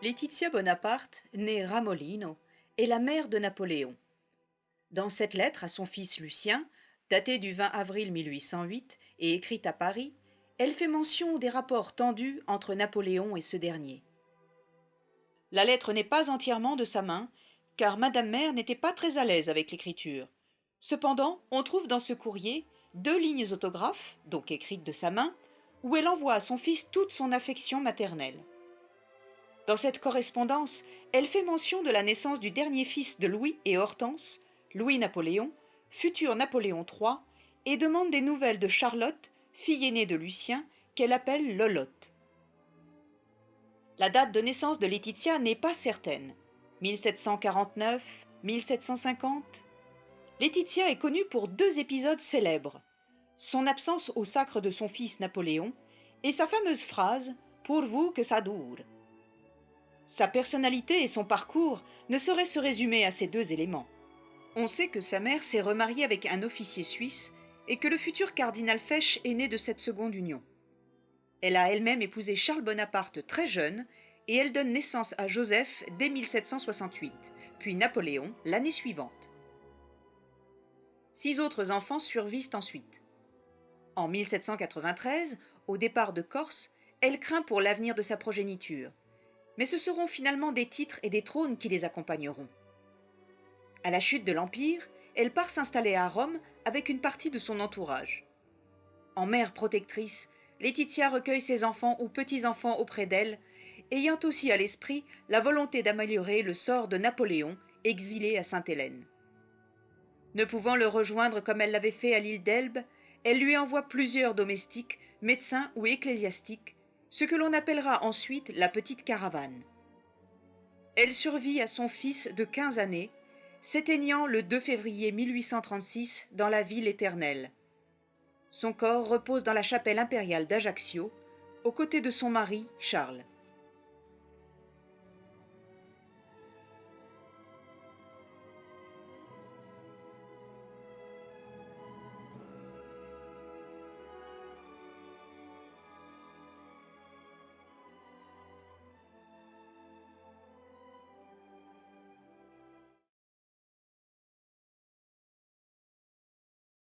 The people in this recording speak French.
Laetitia Bonaparte, née Ramolino, est la mère de Napoléon. Dans cette lettre à son fils Lucien, datée du 20 avril 1808 et écrite à Paris, elle fait mention des rapports tendus entre Napoléon et ce dernier. La lettre n'est pas entièrement de sa main, car Madame Mère n'était pas très à l'aise avec l'écriture. Cependant, on trouve dans ce courrier 2 lignes autographes, donc écrites de sa main, où elle envoie à son fils toute son affection maternelle. Dans cette correspondance, elle fait mention de la naissance du dernier fils de Louis et Hortense, Louis-Napoléon, futur Napoléon III, et demande des nouvelles de Charlotte, fille aînée de Lucien, qu'elle appelle Lolotte. La date de naissance de Laetitia n'est pas certaine. 1749, 1750. Laetitia est connue pour 2 épisodes célèbres. Son absence au sacre de son fils Napoléon et sa fameuse phrase « Pourvu que ça dure ». Sa personnalité et son parcours ne sauraient se résumer à ces 2 éléments. On sait que sa mère s'est remariée avec un officier suisse et que le futur cardinal Fesch est né de cette seconde union. Elle a elle-même épousé Charles Bonaparte très jeune et elle donne naissance à Joseph dès 1768, puis Napoléon l'année suivante. 6 autres enfants survivent ensuite. En 1793, au départ de Corse, elle craint pour l'avenir de sa progéniture. Mais ce seront finalement des titres et des trônes qui les accompagneront. À la chute de l'Empire, elle part s'installer à Rome avec une partie de son entourage. En mère protectrice, Laetitia recueille ses enfants ou petits-enfants auprès d'elle, ayant aussi à l'esprit la volonté d'améliorer le sort de Napoléon, exilé à Sainte-Hélène. Ne pouvant le rejoindre comme elle l'avait fait à l'île d'Elbe, elle lui envoie plusieurs domestiques, médecins ou ecclésiastiques, ce que l'on appellera ensuite la petite caravane. Elle survit à son fils de 15 années, s'éteignant le 2 février 1836 dans la ville éternelle. Son corps repose dans la chapelle impériale d'Ajaccio, aux côtés de son mari, Charles.